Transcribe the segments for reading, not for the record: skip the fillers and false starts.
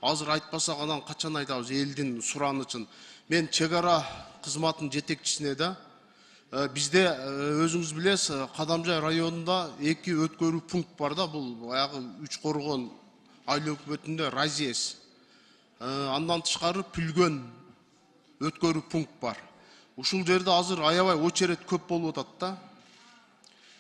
Азыр айтпасак анан качан айтабыз элдин суранычын. Мен чек ара кызматынын жетекчисине да бизде өзүңүз билесиз, Кадамжай районунда 2 өткөрүү пункт бар да, бул баягы Үч Коргон айыл өкмөтүндө Разиес. Андан тышкары Пүлгөн өткөрүү пункт бар. Ушул жерде азыр аябай очередь көп болуп атат да.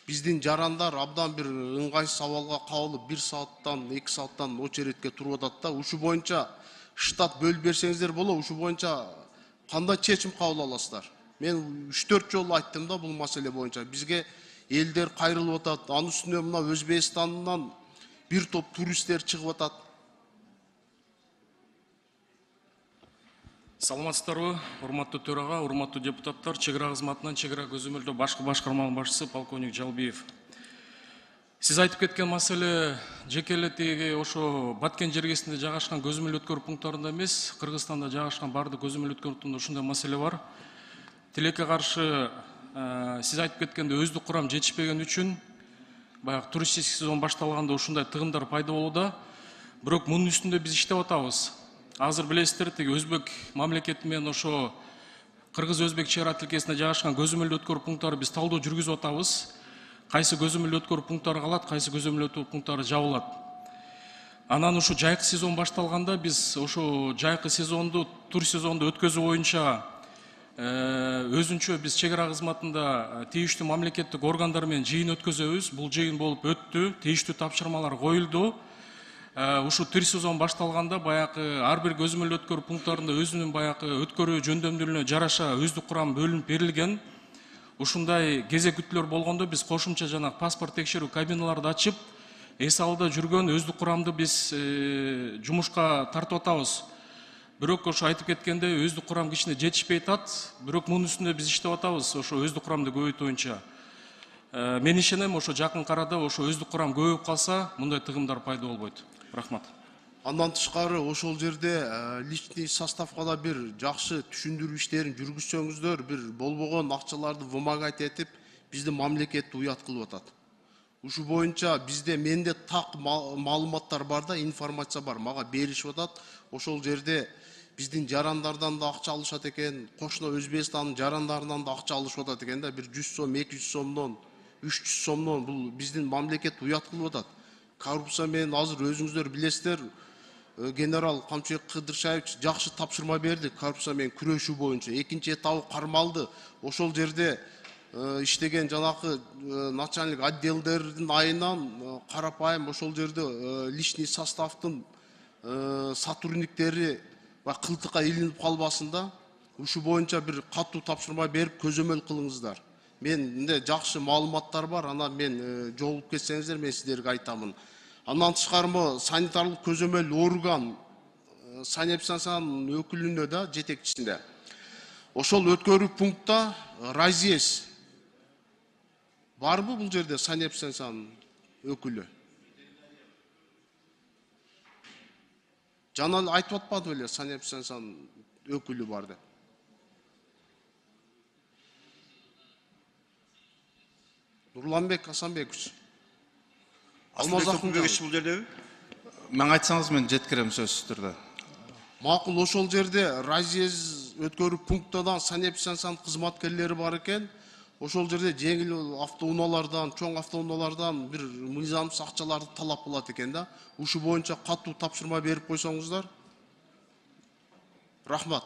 Биздин жарандар абдан бир ыңгайсыз абалга кабылып 1 сааттан 2 сааттан очередке туруп атат да. Ушу боюнча штат бөлүп берсеңиздер болот, ушу боюнча кандай чечим кабыл аласыздар? Мен 3-4 жолу айттым да бул маселе боюнча. Бизге элдер кайрылып атат. Анын үстүнө мына Өзбекстандан бир топ туристтер чыгып атат. Саламатсыздарбы, урматтуу төрага, урматтуу депутаттар, чек ара кызматынан чек ара көзөмөлдөө башкы башкарманын башчысы полковник Жалбиев. Сиз айтып кеткен маселе жеке эле тиги ошо Баткен жергесинде жайгашкан көзөмөл өткөрүү пункттарында эмес, Кыргызстанда жайгашкан бардык көзөмөл өткөрүү пунктунда ушундай маселе бар. Тилекке каршы сиз айтып кеткенде өздүк курам жетишпеген үчүн баягы туристтик сезон башталганда ушундай тыгындар пайда болууда. Бирок мунун үстүндө биз иштеп атабыз. Азыр билесиздер, тиги өзбек мамлекети менен ошо кыргыз-өзбек чек ара тилкесинде жайгашкан көзөмөл өткөрүү пункттары биз талдоо жүргүзүп атабыз. Кайсы көзөмөл өткөрүү пункттары калат, кайсы көзөмөл өткөрүү пункттары жабылат. Анан ушу жайкы сезон башталганда биз ошо жайкы сезонду, тур сезонду өткөзүү боюнча өзүнчө биз чек ара кызматында тийиштүү мамлекеттик органдар менен жыйын өткөзөбүз. Бул жыйын болуп өттү, тийиштүү тапшырмалар коюлду. Ушу тур сезон башталганда баягы ар бир көзөмөл өткөрүү пункттарында өзүнүн баягы өткөрүү жөндөмдүүлүгүнө жараша өздүк курам бөлүнүп берилген. Ушундай кезек күтүүлөр болгондо биз кошумча жана паспорт текшерүү кабиналарды ачып, эс алыда жүргөн өздүк курамды биз жумушка тартып атабыз. Бирок ошо айтып кеткенде өздүк курам кичине жетишпей атат. Бирок мунун үстүндө биз иштеп атабыз, ошо өздүк курамды көбөйтүү боюнча. Мен ишенем, ошо жакын арада ошо өздүк курам көбөйүп калса, мындай тыгымдар пайда болбойт. Рахмат. Андан тышкары ошол жерде личный составга да бир жакшы түшүндүрүү иштерин жүргүзсөңүздөр, бир болбогон акчаларды вымогать этип, биздин мамлекетти уят кылып атат. Ушу боюнча бизде менде так маалыматтар бар да, информация бар, мага беришип атат. Ошол жерде биздин жарандардан да акча алышат экен, кошуна Өзбекстандын жарандарынан да акча алышып атат экен да, бир 100 сом, 200 сомдон, 300 сомдон бул биздин мамлекетти уят кылып атат. Коррупция менен азыр өзүңүздөр билесиздер, генерал Камчыбек Кыдыршаевич жакшы тапшырма берди коррупция менен күрөшүү боюнча. Экинчи этабы кармалды. Ошол жерде иштеген жанакы начальник отделдердин айынан карапайым ошол жерде личный составдын сотрудниктери кылтыкка илинип калбасын да. Ушу боюнча бир катуу тапшырма берип көзөмөл кылыңыздар. Менде жакшы маалыматтар бар, анан мен жолугуп кетсеңиздер мен сиздерге айтамын. Андан тышкары санитарлык көзөмөл орган санэпидстанциянын өкүлүнө да жетекчисинде. Ошол өткөрүү пунктта Разиес барбы бул жерде санэпидстанциянын өкүлү? Жана айтып атпады беле санэпидстанциянын өкүлү бар деп. Нурланбек Асанбекович. Алмазакынбекович бул жердеби? Мен айтсаңыз мен жеткирем сөзсүз түрдө. Макул, ошол жерде Разиез өткөрүү пунктадан санэпидстанциянын кызматкерлери бар экен. Ошол жерде жеңил автоунаалардан, чоң автоунаалардан бир мыйзамсыз акчаларды талап кылат экен да. Ушу боюнча катуу тапшырма берип койсоңуздар. Рахмат.